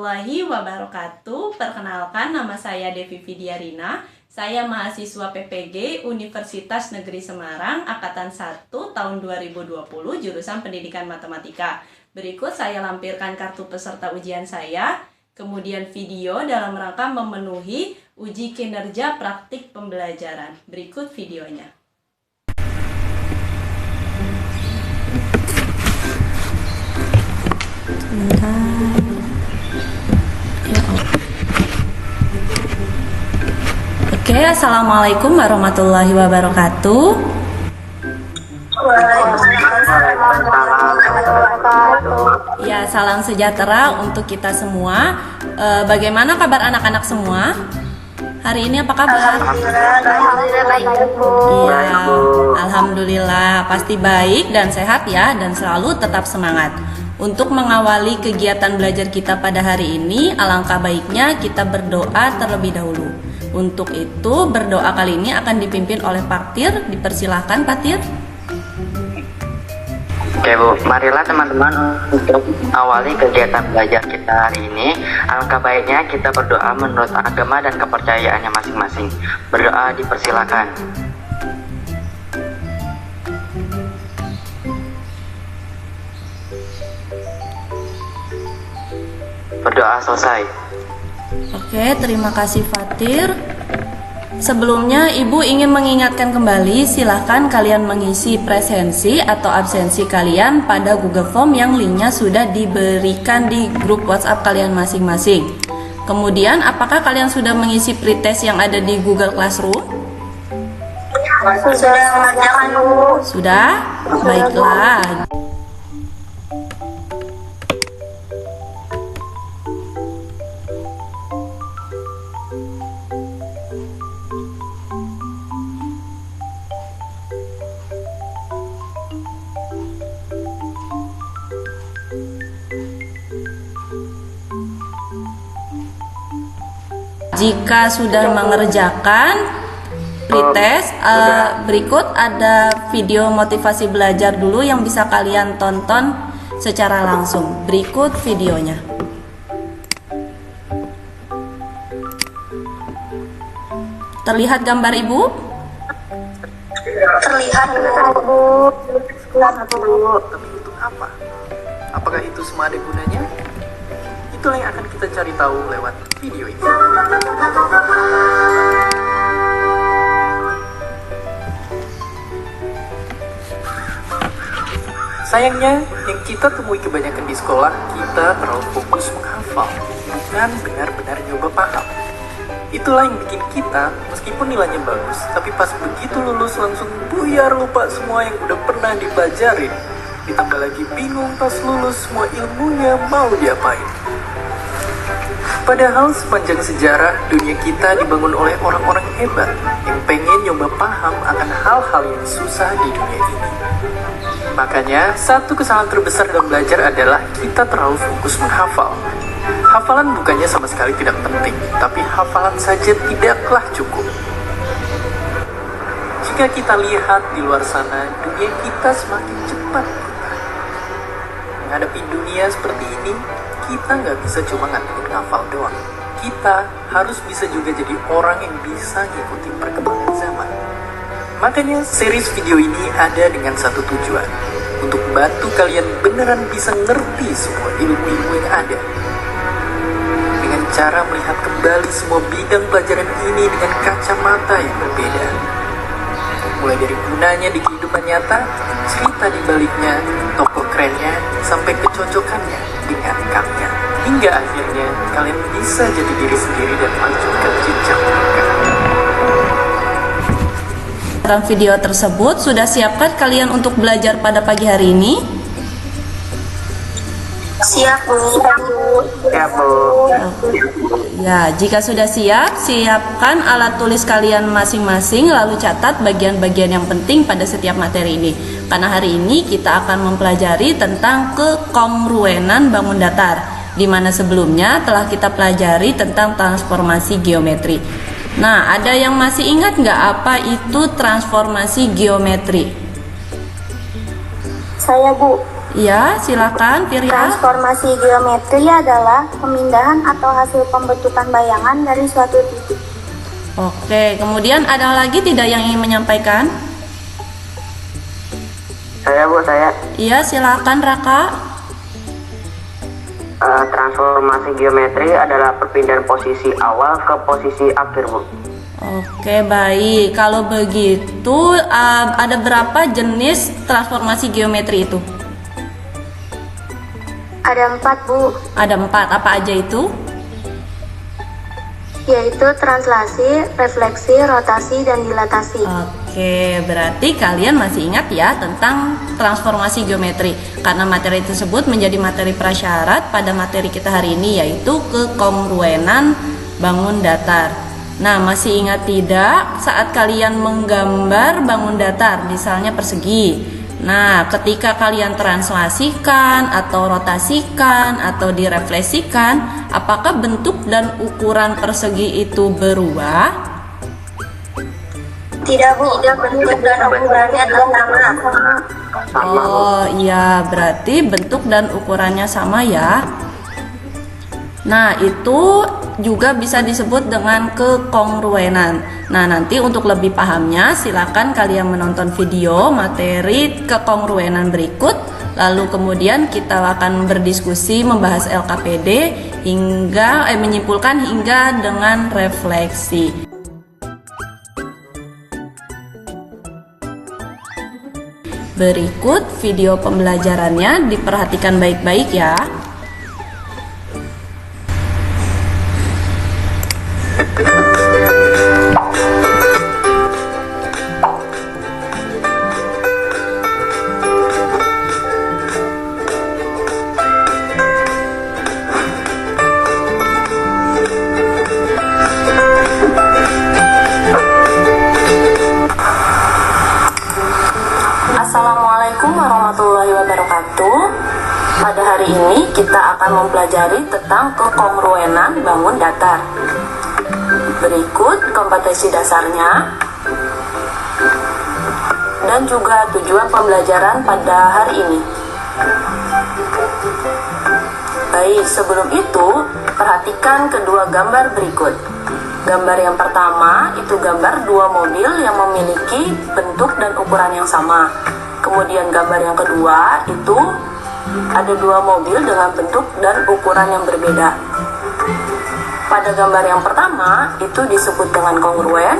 warahmatullahi wabarakatuh. Perkenalkan, nama saya Devi Vidiarina. Saya mahasiswa PPG Universitas Negeri Semarang, Angkatan 1 tahun 2020, jurusan Pendidikan Matematika. Berikut saya lampirkan kartu peserta ujian saya, kemudian video dalam rangka memenuhi uji kinerja praktik pembelajaran. Berikut videonya. Oke, assalamualaikum warahmatullahi wabarakatuh. Ya, salam sejahtera untuk kita semua. Bagaimana kabar anak-anak semua? Hari ini apa kabar? Alhamdulillah baik, Bu. Iya, alhamdulillah pasti baik dan sehat ya, dan selalu tetap semangat. Untuk mengawali kegiatan belajar kita pada hari ini, alangkah baiknya kita berdoa terlebih dahulu. Untuk itu, berdoa kali ini akan dipimpin oleh Pak Tir. Dipersilahkan, Pak Tir. Oke, Bu, marilah teman-teman untuk awali kegiatan belajar kita hari ini. Alangkah baiknya kita berdoa menurut agama dan kepercayaannya masing-masing. Berdoa dipersilakan. Berdoa selesai. Oke, terima kasih Fatir. Sebelumnya Ibu ingin mengingatkan kembali, silahkan kalian mengisi presensi atau absensi kalian pada Google Form yang linknya sudah diberikan di grup WhatsApp kalian masing-masing. Kemudian, apakah kalian sudah mengisi pretest yang ada di Google Classroom? Sudah mengerjakan, Bu. Sudah? Baiklah. Jika sudah mengerjakan pretest, berikut ada video motivasi belajar dulu yang bisa kalian tonton secara langsung. Berikut videonya. Terlihat gambar Ibu? Terlihat, Bu. Tapi untuk apa? Apakah itu semua ada gunanya? Itulah yang akan kita cari tahu lewat video ini. Sayangnya, yang kita temui kebanyakan di sekolah, kita terlalu fokus menghafal, bukan benar-benar nyoba paham. Itulah yang bikin kita, meskipun nilainya bagus, tapi pas begitu lulus langsung buyar lupa semua yang udah pernah dipelajarin. Ditambah lagi bingung pas lulus semua ilmunya mau diapain. Padahal sepanjang sejarah, dunia kita dibangun oleh orang-orang hebat yang pengen nyoba paham akan hal-hal yang susah di dunia ini. Makanya, satu kesalahan terbesar dalam belajar adalah kita terlalu fokus menghafal. Hafalan bukannya sama sekali tidak penting, tapi hafalan saja tidaklah cukup. Jika kita lihat di luar sana, dunia kita semakin cepat berubah. Menghadapi dunia seperti ini, kita nggak bisa cuma ngandelin ngafal doang. Kita harus bisa juga jadi orang yang bisa ngikutin perkembangan zaman. Makanya series video ini ada dengan satu tujuan, untuk bantu kalian beneran bisa ngerti semua ilmu-ilmu yang ada. Dengan cara melihat kembali semua bidang pelajaran ini dengan kacamata yang berbeda. Mulai dari gunanya di kehidupan nyata, cerita di baliknya, tokoh kerennya, sampai kecocokannya dengan karya. Hingga akhirnya kalian bisa jadi diri sendiri dan lanjutkan jenjang mereka. Dalam video tersebut, sudah siapkah kalian untuk belajar pada pagi hari ini? Siap, Bu. Ya, Bu. Ya, jika sudah siap, siapkan alat tulis kalian masing-masing, lalu catat bagian-bagian yang penting pada setiap materi ini. Karena hari ini kita akan mempelajari tentang kekongruenan bangun datar, di mana sebelumnya telah kita pelajari tentang transformasi geometri. Nah, ada yang masih ingat nggak apa itu transformasi geometri? Saya, Bu. Iya, silakan Firya. Transformasi geometri adalah pemindahan atau hasil pembentukan bayangan dari suatu titik. Oke, kemudian ada lagi tidak yang ingin menyampaikan? Saya Bu, saya. Iya, silakan Raka. Transformasi geometri adalah perpindahan posisi awal ke posisi akhir, Bu. Oke, baik. Kalau begitu, ada berapa jenis transformasi geometri itu? Ada 4, Bu, Ada 4. Apa aja itu? yaitu translasi, refleksi, rotasi, dan dilatasi. Oke, berarti kalian masih ingat ya tentang transformasi geometri. Karena materi tersebut menjadi materi prasyarat pada materi kita hari ini, yaitu kekongruenan bangun datar. Nah, masih ingat tidak saat kalian menggambar bangun datar, misalnya persegi? Nah, ketika kalian translasikan atau rotasikan atau direfleksikan, apakah bentuk dan ukuran persegi itu berubah? Tidak, Bu, bentuk dan ukurannya sama. Oh iya, berarti bentuk dan ukurannya sama ya. Nah, itu juga bisa disebut dengan kekongruenan. Nah, nanti untuk lebih pahamnya silakan kalian menonton video materi kekongruenan berikut. Lalu kemudian kita akan berdiskusi membahas LKPD hingga menyimpulkan hingga dengan refleksi. Berikut video pembelajarannya, diperhatikan baik-baik ya. Assalamualaikum warahmatullahi wabarakatuh. Pada hari ini kita akan mempelajari tentang kekongruenan bangun datar. Berikut kompetensi dasarnya dan juga tujuan pembelajaran pada hari ini. Baik, sebelum itu perhatikan kedua gambar berikut. Gambar yang pertama itu gambar dua mobil yang memiliki bentuk dan ukuran yang sama. Kemudian gambar yang kedua itu ada dua mobil dengan bentuk dan ukuran yang berbeda. Pada gambar yang pertama itu disebut dengan kongruen,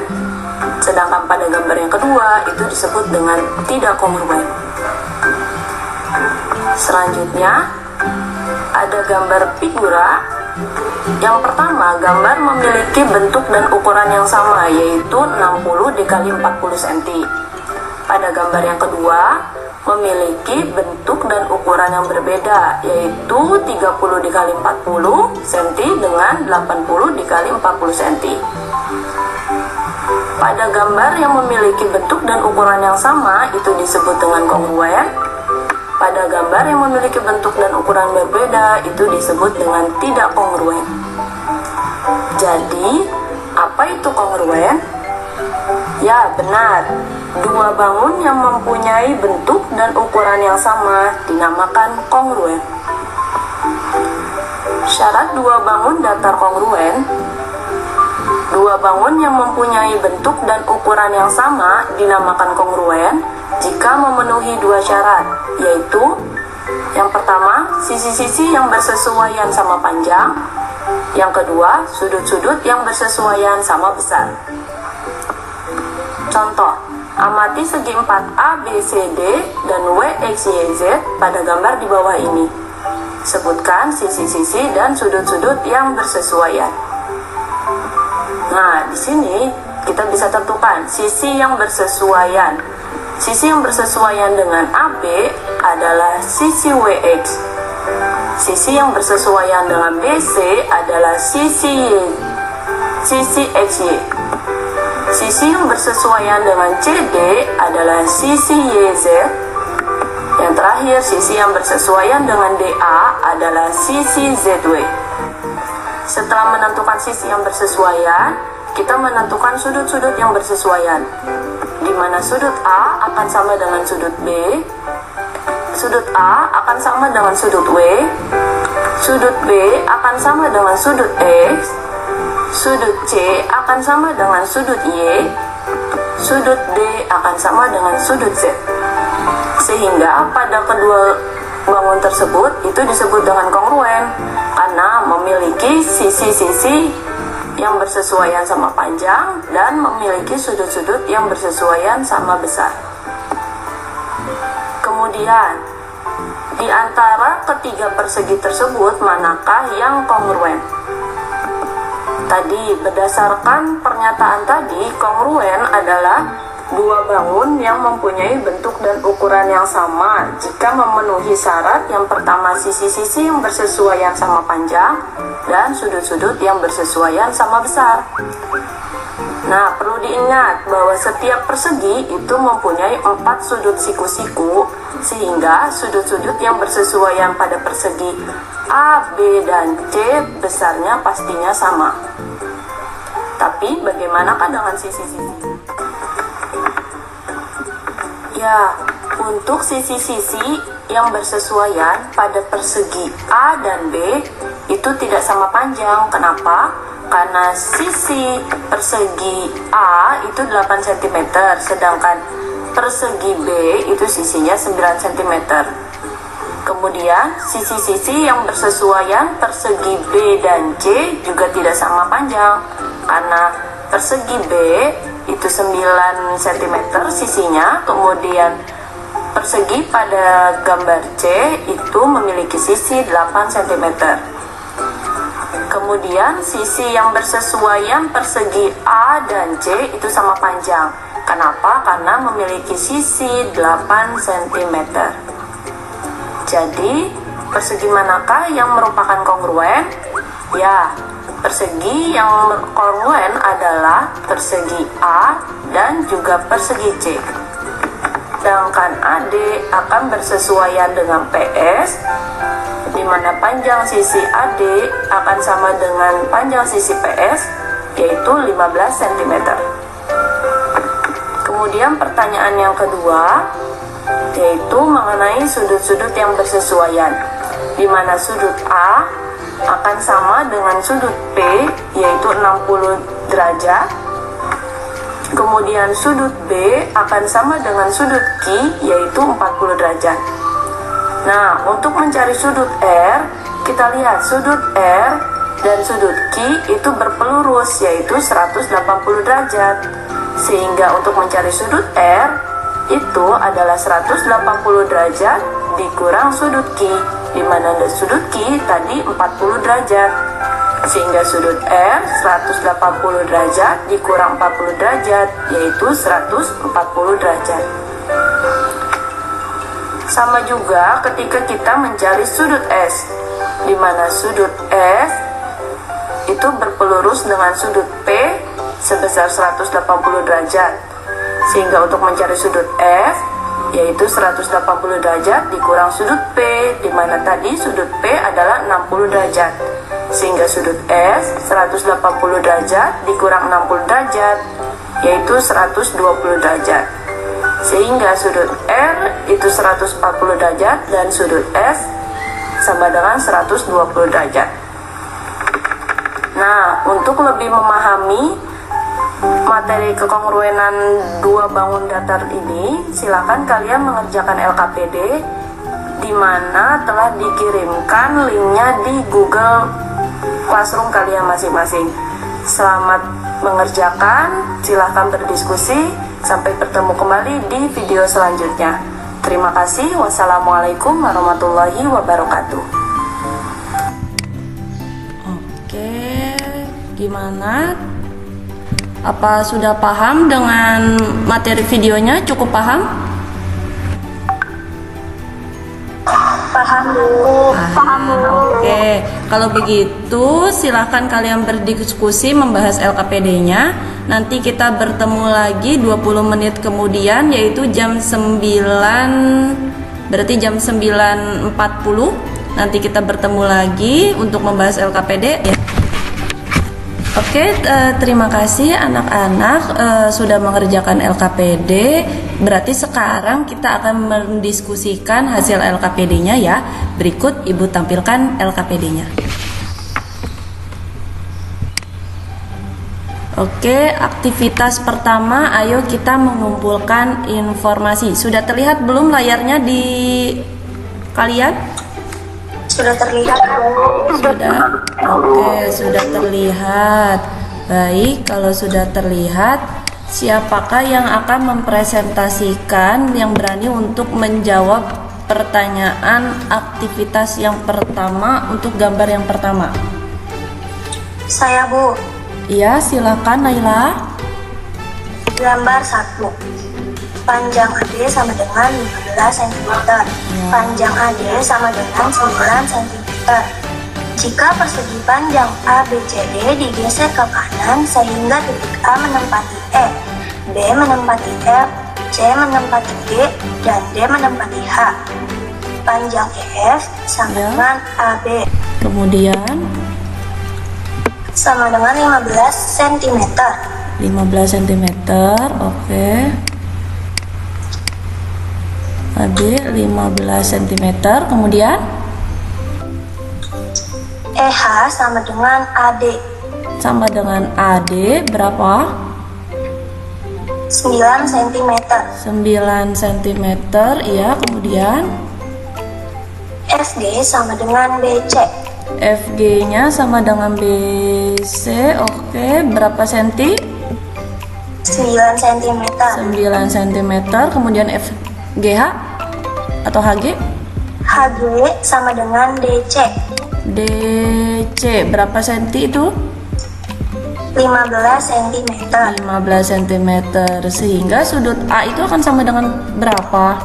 sedangkan pada gambar yang kedua itu disebut dengan tidak kongruen. Selanjutnya ada gambar figura. Yang pertama, gambar memiliki bentuk dan ukuran yang sama, yaitu 60 dikali 40 cm. Pada gambar yang kedua memiliki bentuk dan ukuran yang berbeda, yaitu 30 dikali 40 cm dengan 80 dikali 40 cm. Pada gambar yang memiliki bentuk dan ukuran yang sama itu disebut dengan kongruen. Pada gambar yang memiliki bentuk dan ukuran berbeda itu disebut dengan tidak kongruen. Jadi, apa itu kongruen? Ya, benar. Dua bangun yang mempunyai bentuk dan ukuran yang sama dinamakan kongruen. Syarat dua bangun datar kongruen: dua bangun yang mempunyai bentuk dan ukuran yang sama dinamakan kongruen jika memenuhi dua syarat, yaitu yang pertama, sisi-sisi yang bersesuaian sama panjang. Yang kedua, sudut-sudut yang bersesuaian sama besar. Contoh, amati segi 4 ABCD dan WXYZ pada gambar di bawah ini. Sebutkan sisi-sisi dan sudut-sudut yang bersesuaian. Nah, di sini kita bisa tentukan sisi yang bersesuaian. Sisi yang bersesuaian dengan AB adalah sisi WX. Sisi yang bersesuaian dengan BC adalah sisi XY. Sisi yang bersesuaian dengan CD adalah sisi YZ. Yang terakhir, sisi yang bersesuaian dengan DA adalah sisi ZW. Setelah menentukan sisi yang bersesuaian, kita menentukan sudut-sudut yang bersesuaian, di mana sudut A akan sama dengan sudut B, sudut A akan sama dengan sudut W, sudut B akan sama dengan sudut X, sudut C akan sama dengan sudut Y, sudut D akan sama dengan sudut Z. Sehingga pada kedua bangun tersebut itu disebut dengan kongruen karena memiliki sisi-sisi yang bersesuaian sama panjang dan memiliki sudut-sudut yang bersesuaian sama besar. Kemudian, di antara ketiga persegi tersebut, manakah yang kongruen? Tadi, berdasarkan pernyataan tadi, kongruen adalah dua bangun yang mempunyai bentuk dan ukuran yang sama jika memenuhi syarat yang pertama sisi-sisi yang bersesuaian sama panjang dan sudut-sudut yang bersesuaian sama besar. Nah, perlu diingat bahwa setiap persegi itu mempunyai 4 sudut siku-siku sehingga sudut-sudut yang bersesuaian pada persegi A, B, dan C besarnya pastinya sama. Tapi bagaimanakah dengan sisi-sisi? Ya, untuk sisi-sisi yang bersesuaian pada persegi A dan B itu tidak sama panjang. Kenapa? Karena sisi persegi A itu 8 cm, sedangkan persegi B itu sisinya 9 cm. Kemudian, sisi-sisi yang bersesuaian persegi B dan C juga tidak sama panjang. Karena persegi B itu 9 cm sisinya, kemudian persegi pada gambar C itu memiliki sisi 8 cm. Kemudian sisi yang bersesuaian persegi A dan C itu sama panjang. Kenapa? Karena memiliki sisi 8 cm. Jadi, persegi manakah yang merupakan kongruen? Ya, persegi yang kongruen adalah persegi A dan juga persegi C. Sedangkan AD akan bersesuaian dengan PS, di mana panjang sisi AD akan sama dengan panjang sisi PS, yaitu 15 cm. Kemudian pertanyaan yang kedua, yaitu mengenai sudut-sudut yang bersesuaian, di mana sudut A akan sama dengan sudut P, yaitu 60 derajat. Kemudian sudut B akan sama dengan sudut Q, yaitu 40 derajat. Nah, untuk mencari sudut R, kita lihat sudut R dan sudut Q itu berpelurus, yaitu 180 derajat. Sehingga untuk mencari sudut R, itu adalah 180 derajat dikurang sudut Q, di mana sudut Q tadi 40 derajat. Sehingga sudut R 180 derajat dikurang 40 derajat, yaitu 140 derajat. Sama juga ketika kita mencari sudut S, di mana sudut S itu berpelurus dengan sudut P sebesar 180 derajat. Sehingga untuk mencari sudut F, yaitu 180 derajat dikurang sudut P, di mana tadi sudut P adalah 60 derajat. Sehingga sudut S 180 derajat dikurang 60 derajat, yaitu 120 derajat. Sehingga sudut R itu 140 derajat dan sudut S sama dengan 120 derajat. Nah, untuk lebih memahami materi kekongruenan dua bangun datar ini, silakan kalian mengerjakan LKPD, di mana telah dikirimkan linknya di Google Classroom kalian masing-masing. Selamat mengerjakan, silakan berdiskusi. Sampai bertemu kembali di video selanjutnya. Terima kasih. Wassalamualaikum warahmatullahi wabarakatuh. Oke, gimana? Apa sudah paham dengan materi videonya? Cukup paham? Paham dulu. Oke, kalau begitu silahkan kalian berdiskusi membahas LKPD-nya. Nanti kita bertemu lagi 20 menit kemudian, yaitu jam 9, berarti jam 9.40. Nanti kita bertemu lagi untuk membahas LKPD ya. Oke, terima kasih anak-anak sudah mengerjakan LKPD. Berarti sekarang kita akan mendiskusikan hasil LKPD-nya ya. Berikut Ibu tampilkan LKPD-nya. Oke, aktivitas pertama, ayo kita mengumpulkan informasi. Sudah terlihat belum layarnya di kalian? Sudah terlihat. Sudah. Oke, sudah terlihat. Baik, kalau sudah terlihat, siapakah yang akan mempresentasikan yang berani untuk menjawab pertanyaan aktivitas yang pertama untuk gambar yang pertama? Saya, Bu. Iya, silakan Naila. Gambar 1. Panjang AD sama dengan 15 cm. Panjang AD sama dengan 9 cm. Jika persegi panjang ABCD digeser ke kanan sehingga titik A menempati E, B menempati F, C menempati G, dan D menempati H. Panjang EF sama dengan AB Kemudian sama dengan 15 cm. 15 cm. Oke. AB 15 cm. Kemudian EH sama dengan AD sama dengan AD berapa? 9 cm. 9 cm. Iya, kemudian FG sama dengan BC FG-nya sama dengan BC. Oke, berapa senti? 9 cm. 9 cm. Kemudian FGH atau HG? HG sama dengan DC DC berapa senti itu? 15 cm. 15 cm. Sehingga sudut A itu akan sama dengan berapa?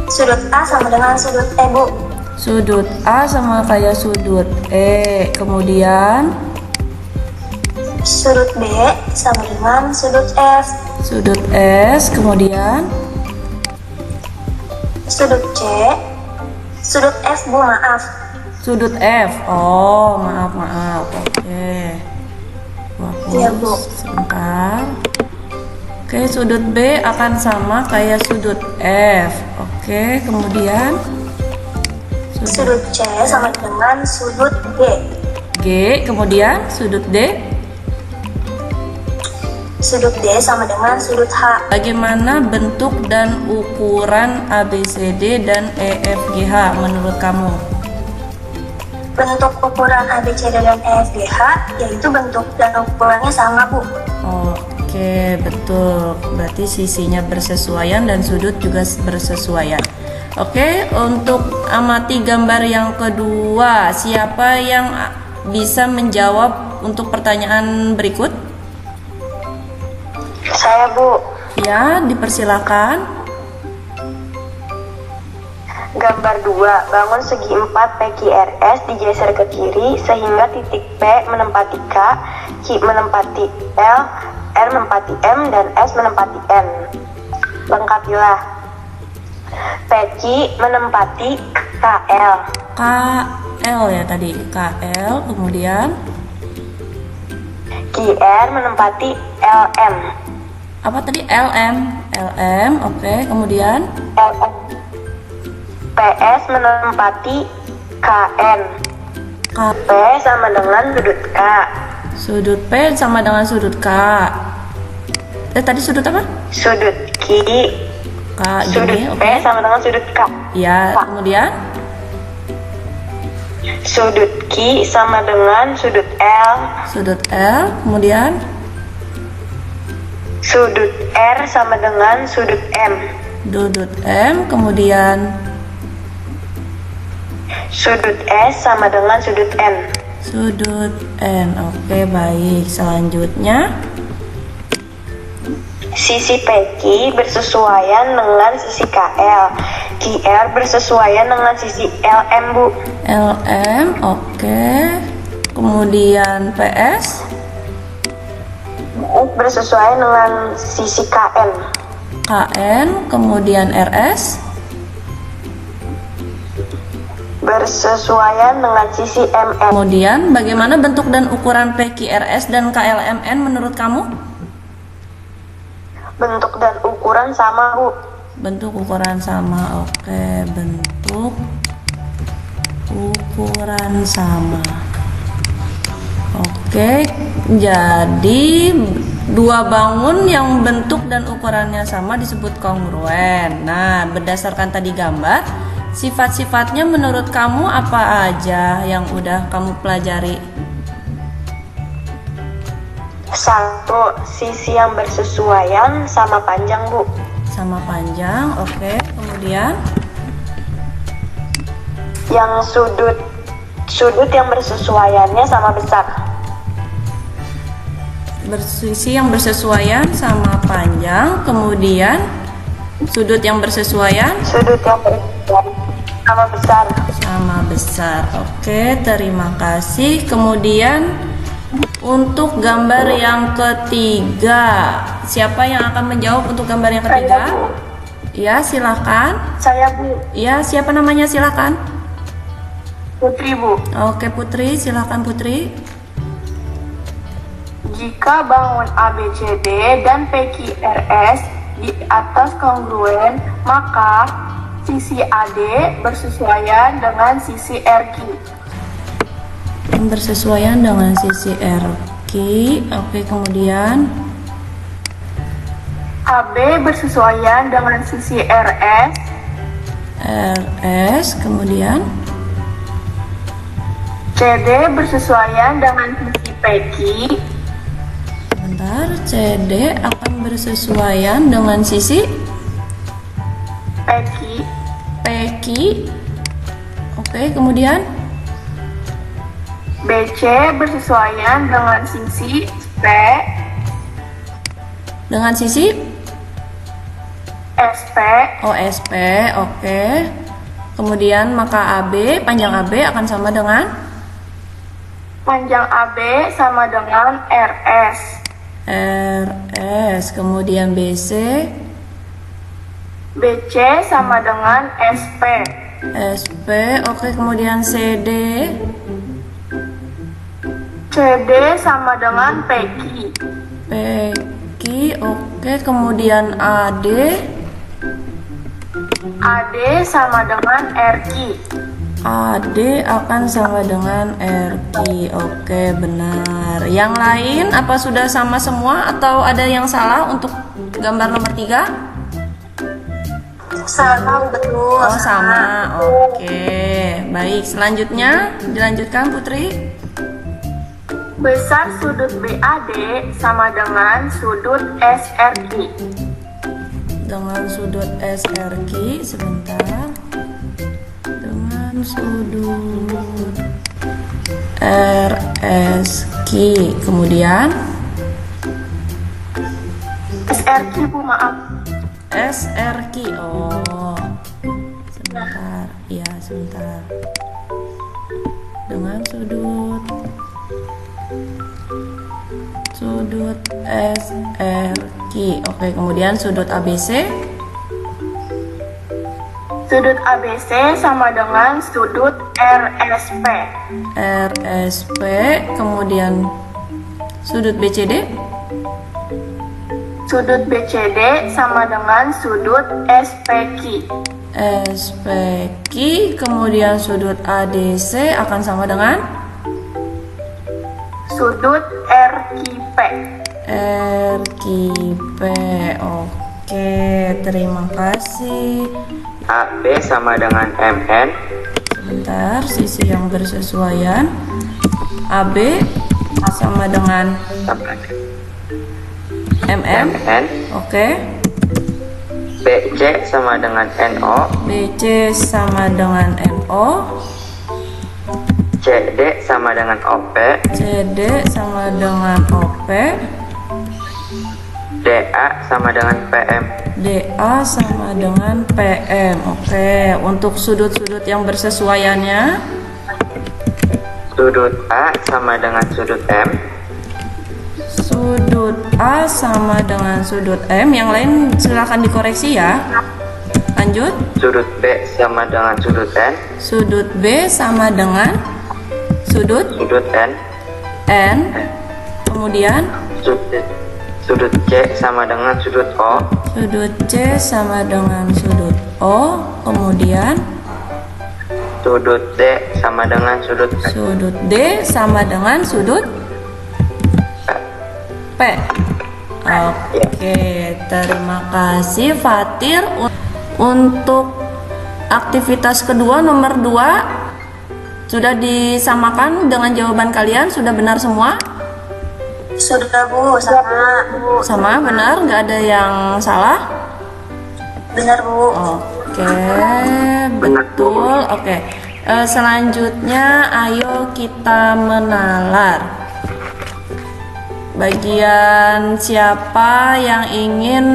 Sudut A sama dengan sudut E, Bu. Sudut A sama kayak sudut E. Kemudian Sudut B sama dengan sudut F. sudut S. Kemudian Sudut C. Sudut F, Bu, maaf. sudut F. Oh, maaf. Oke. Iya, Bu. Sebentar. Oke, sudut B akan sama kayak sudut F. Oke, kemudian Sudut C sama dengan sudut G. G. Kemudian sudut D. Sudut D sama dengan sudut H. Bagaimana bentuk dan ukuran ABCD dan EFGH menurut kamu? Bentuk ukuran ABCD dan EFGH yaitu bentuk dan ukurannya sama, Bu. Oke, betul. Berarti sisinya bersesuaian dan sudut juga bersesuaian. Oke, untuk amati gambar yang kedua, siapa yang bisa menjawab untuk pertanyaan berikut? Saya, Bu. Ya, dipersilakan. Gambar 2, bangun segi 4 PQRS digeser ke kiri sehingga titik P menempati K, Q menempati L, R menempati M, dan S menempati N. Lengkapilah. PQ menempati KL. KL ya tadi, KL, kemudian QR menempati LM. apa tadi? LM, oke, kemudian LM. PS menempati KN. P sama dengan sudut K. sudut P sama dengan sudut K. Tadi sudut apa? Sudut Q. K Sudut gini, P oke. sama dengan sudut K. Ya, kemudian Sudut Q sama dengan sudut L. sudut L, kemudian Sudut R sama dengan sudut M. sudut M, kemudian Sudut S sama dengan sudut N. sudut N. Oke, baik. Selanjutnya Sisi PQ bersesuaian dengan sisi KL. QR bersesuaian dengan sisi LM, Bu. LM, oke. Kemudian PS S bersesuaian dengan sisi KN. KN, kemudian RS bersesuaian dengan sisi MN. Kemudian, bagaimana bentuk dan ukuran PQRS dan KLMN menurut kamu? Bentuk dan ukuran sama, Bu. Bentuk ukuran sama. Oke, bentuk ukuran sama. Oke, jadi dua bangun yang bentuk dan ukurannya sama disebut kongruen. Nah, berdasarkan tadi gambar, sifat-sifatnya menurut kamu apa aja yang udah kamu pelajari? 1. Sisi yang bersesuaian sama panjang, Bu. Sama panjang, oke. Kemudian Yang sudut yang bersesuaiannya sama besar. sisi yang bersesuaian sama panjang, kemudian sudut yang bersesuaian Sudut yang bersesuaian sama besar. sama besar. Oke, terima kasih. Kemudian untuk gambar yang ketiga, siapa yang akan menjawab untuk gambar yang ketiga? Saya, Bu. Ya, silakan. Saya, Bu. Ya, siapa namanya? Silakan. Putri, Bu. Oke, Putri, silakan Putri. Jika bangun ABCD dan PQRS di atas kongruen, maka sisi AD bersesuaian dengan sisi RQ. Bersesuaian dengan sisi RQ. Oke, kemudian AB bersesuaian dengan sisi RS, kemudian CD bersesuaian dengan sisi PQ. bentar, CD akan bersesuaian dengan sisi PQ. Oke, kemudian BC bersesuaian dengan sisi SP. SP. Oke. Kemudian maka AB, panjang AB akan sama dengan Panjang AB sama dengan RS. Kemudian BC sama dengan SP. Oke, kemudian CD sama dengan PQ. oke, kemudian AD sama dengan RQ. AD akan sama dengan RQ. Oke, benar. Yang lain apa sudah sama semua atau ada yang salah untuk gambar nomor 3? Sama, betul. Oh, sama. Oke. Baik, selanjutnya dilanjutkan Putri. Besar sudut BAD sama dengan sudut SRQ. Dengan sudut SRQ, sebentar. Dengan sudut RSQ. Kemudian SRQ, Bu, maaf. SRQ. Oh, sebentar. Ya, sebentar. Dengan sudut SRQ. Oke, kemudian sudut ABC. Sudut ABC sama dengan sudut RSP. Kemudian sudut BCD. Sudut BCD sama dengan sudut SPQ. Kemudian sudut ADC akan sama dengan sudut RQP. Oke, terima kasih. AB sama dengan MN. Sebentar, sisi yang bersesuaian. AB sama dengan MM. Oke. BC sama dengan NO. BC sama dengan NO. CD sama dengan OP. CD sama dengan OP. DA sama dengan PM. DA sama dengan PM. Oke, untuk sudut-sudut yang bersesuaiannya, Sudut A sama dengan sudut M. sudut A sama dengan sudut M. Yang lain silakan dikoreksi ya. lanjut. Sudut B sama dengan sudut N. Sudut B sama dengan sudut Sudut N. N. Kemudian Sudut C sama dengan sudut O. sudut C sama dengan sudut O. Kemudian Sudut D sama dengan sudut P. sudut D sama dengan sudut P. Oke, terima kasih Fatir. Untuk aktivitas kedua nomor 2 sudah disamakan dengan jawaban kalian, sudah benar semua? Sudah Bu, sama. Sama, benar, nggak ada yang salah? Benar Bu. Oke, betul. Oke, selanjutnya ayo kita menalar. Bagian siapa yang ingin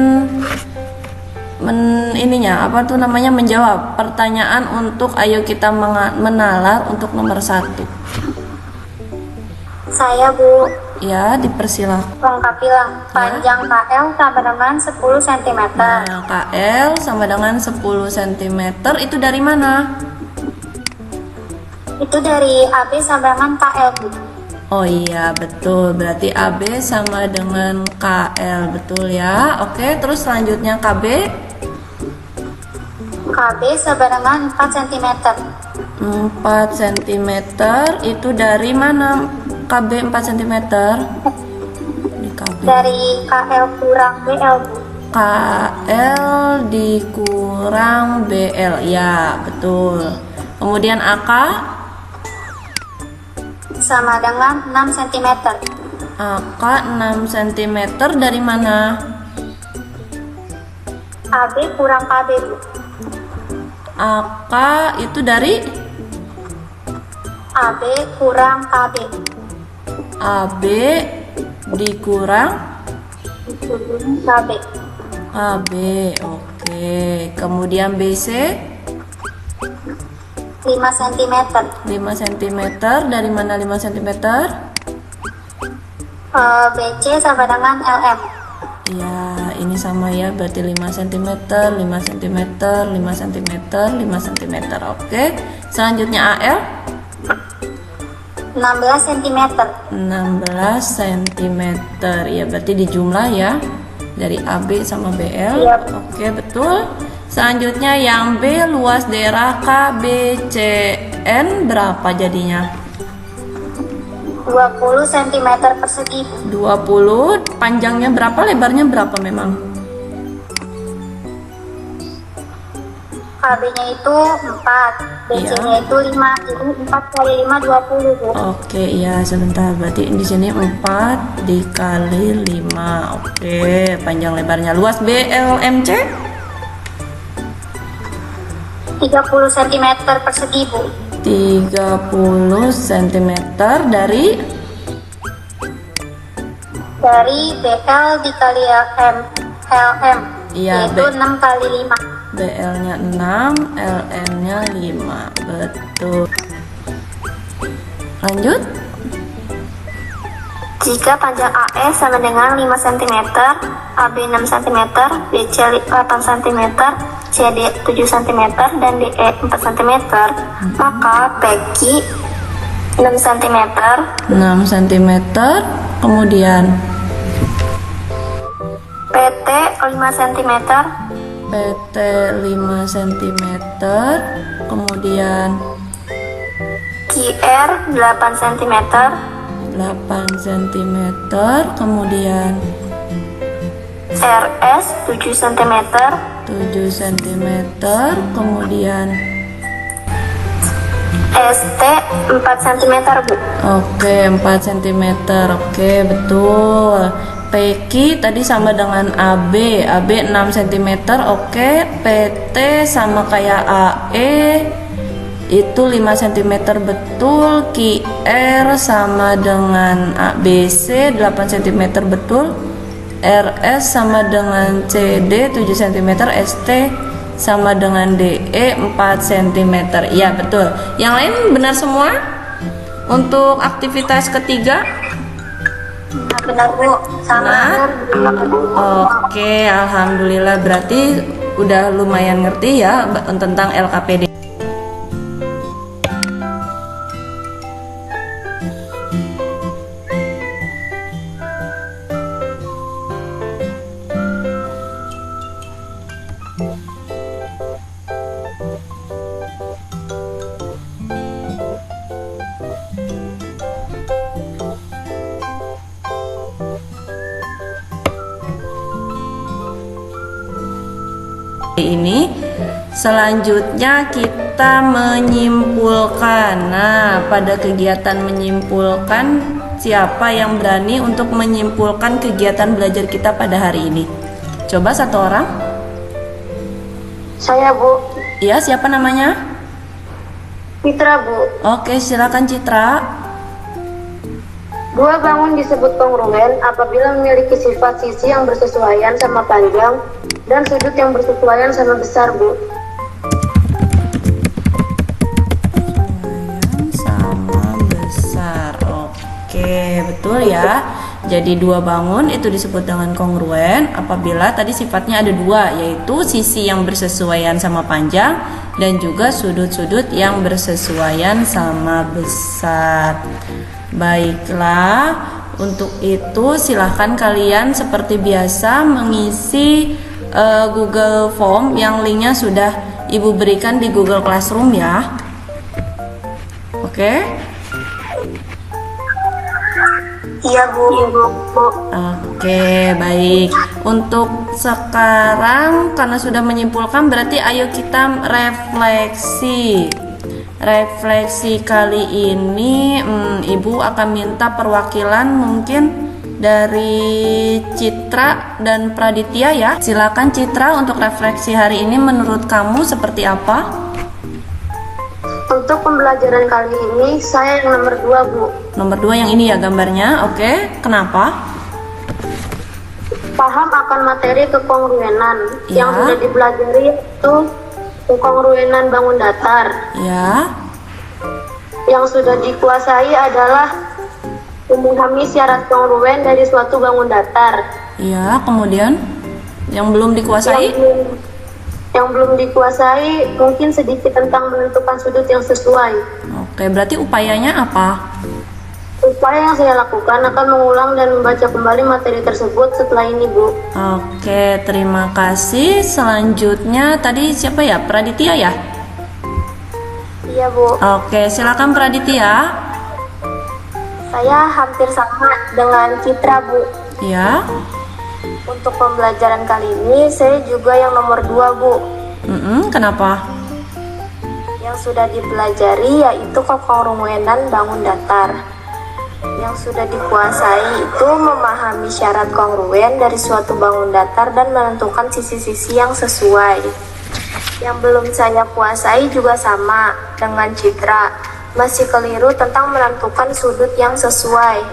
menjawab pertanyaan untuk ayo kita menalar untuk nomor 1. Saya Bu. Ya, dipersilakan. Lengkapilah. Panjang KL sama dengan 10 cm. Nah, KL sama dengan 10 cm itu dari mana? Itu dari AB sama dengan KL Bu. Oh iya, betul. Berarti AB sama dengan KL, betul ya. Oke, terus selanjutnya KB. KB sama dengan 4 cm. 4 cm itu dari mana? KB 4 cm. Di KB. Dari KL kurang BL Bu. KL dikurang BL. Ya, betul. Kemudian AK. Sama dengan 6 cm. AK 6 cm dari mana? AB kurang KB Bu. AK itu dari AB kurang KB. AB dikurang KB. AB. Oke. Kemudian BC 5 cm. 5 cm dari mana 5 cm? BC sama dengan LM. Ya, ini sama ya, berarti 5 cm, 5 cm, 5 cm, 5 cm. Oke. Selanjutnya AL 16 cm. 16 cm. Ya, berarti dijumlah ya. Dari AB sama BL. Iya. Oke, betul. Selanjutnya yang B, luas daerah KBCN berapa jadinya? 20 cm persegi. 20. Panjangnya berapa, lebarnya berapa memang? KB-nya itu 4, BC-nya itu 5, jadi 4 kali 5 20 Bu. Oke, ya sebentar. Berarti di sini 4 dikali 5. Oke, panjang lebarnya. Luas BLMC 30 cm persegi Bu. 30 cm dari BL dikali LM, Iya, yaitu 6 kali 5. BL-nya 6, LM-nya 5. Betul. Lanjut. Jika panjang AE sama dengan 5 cm, AB 6 cm, BC 8 cm, CD 7 cm, dan DE 4 cm, maka PQ 6 cm, 6 cm. Kemudian PT 5 cm, PT 5 cm. Kemudian QR 8 cm, 8 cm. Kemudian RS 7 cm, 7 cm. Kemudian ST 4 cm Bu. oke, 4 cm. Oke, betul. PQ tadi sama dengan AB 6 cm. Oke, PT sama kayak AE itu 5 cm, betul. QR sama dengan ABC 8 cm, betul. RS sama dengan CD 7 cm, ST sama dengan DE 4 cm. Ya, betul. Yang lain benar semua? Untuk aktivitas ketiga? Benar Bu, sama. Benar? Oke, alhamdulillah. Berarti udah lumayan ngerti ya tentang LKPD. Ini selanjutnya kita menyimpulkan. Nah, pada kegiatan menyimpulkan, siapa yang berani untuk menyimpulkan kegiatan belajar kita pada hari ini? Coba satu orang. Saya, Bu. Iya, siapa namanya? Citra, Bu. Oke, silakan Citra. Dua bangun disebut kongruen apabila memiliki sifat sisi yang bersesuaian sama panjang dan sudut yang bersesuaian sama besar, Bu. Sama besar. Oke, betul ya. Jadi dua bangun itu disebut dengan kongruen apabila tadi sifatnya ada dua, yaitu sisi yang bersesuaian sama panjang dan juga sudut-sudut yang bersesuaian sama besar. Baiklah, untuk itu silahkan kalian seperti biasa mengisi Google Form yang linknya sudah Ibu berikan di Google Classroom ya. Oke? Iya, Bu. Oke, baik. Untuk sekarang karena sudah menyimpulkan, berarti ayo kita refleksi. Refleksi kali ini Ibu akan minta perwakilan mungkin dari Citra dan Praditya ya. Silakan Citra, untuk refleksi hari ini menurut kamu seperti apa? Untuk pembelajaran kali ini saya yang nomor 2, Bu. Nomor 2 yang ini ya gambarnya. Oke, kenapa? Paham akan materi kekongruenan Ya. yang sudah dipelajari itu kekongruenan bangun datar. Ya. Yang sudah dikuasai adalah memahami syarat kongruen dari suatu bangun datar. Ya, kemudian yang belum dikuasai? Yang belum dikuasai mungkin sedikit tentang menentukan sudut yang sesuai. Oke, berarti upayanya apa? Upaya yang saya lakukan akan mengulang dan membaca kembali materi tersebut setelah ini, Bu. Oke, terima kasih. Selanjutnya tadi siapa ya? Praditya ya? Iya, Bu. Oke, silakan Praditya. Saya hampir sama dengan Citra, Bu. Ya. Untuk pembelajaran kali ini saya juga yang nomor 2, Bu. Kenapa? Yang sudah dipelajari yaitu kekongruenan bangun datar. Yang sudah dikuasai itu memahami syarat kongruen dari suatu bangun datar dan menentukan sisi-sisi yang sesuai. Yang belum saya kuasai juga sama dengan Citra, masih keliru tentang menentukan sudut yang sesuai.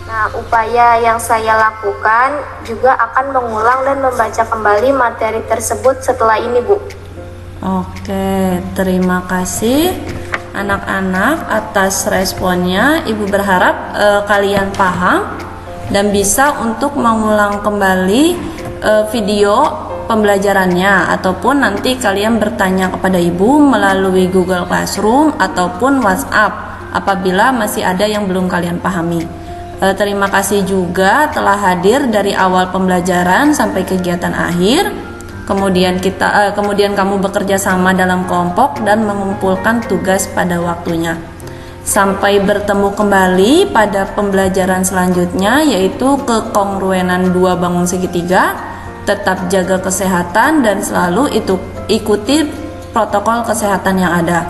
Nah, upaya yang saya lakukan juga akan mengulang dan membaca kembali materi tersebut setelah ini, Bu. Oke, terima kasih anak-anak atas responnya. Ibu berharap kalian paham dan bisa untuk mengulang kembali video pembelajarannya, ataupun nanti kalian bertanya kepada Ibu melalui Google Classroom ataupun WhatsApp apabila masih ada yang belum kalian pahami. Terima kasih juga telah hadir dari awal pembelajaran sampai kegiatan akhir. Kemudian kamu bekerja sama dalam kelompok dan mengumpulkan tugas pada waktunya. Sampai bertemu kembali pada pembelajaran selanjutnya, yaitu kekongruenan 2 bangun segitiga. Tetap jaga kesehatan dan selalu ikuti protokol kesehatan yang ada.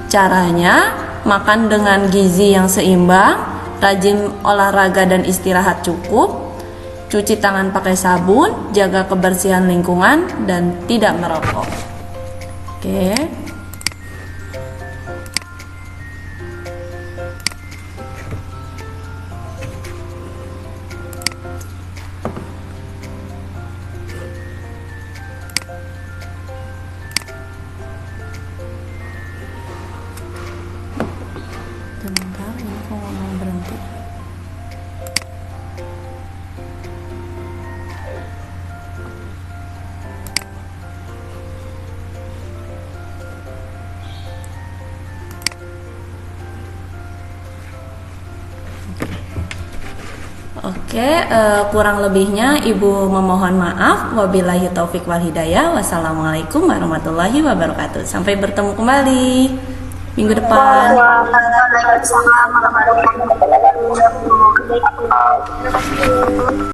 Caranya, makan dengan gizi yang seimbang, rajin olahraga dan istirahat cukup, cuci tangan pakai sabun, jaga kebersihan lingkungan, dan tidak merokok. Oke. Bentar, ini kok nggak mau berhenti. Kurang lebihnya Ibu memohon maaf. Wabillahi taufik wal hidayah. Wassalamualaikum warahmatullahi wabarakatuh. Sampai bertemu kembali minggu depan. Waalaikumsalam warahmatullahi wabarakatuh.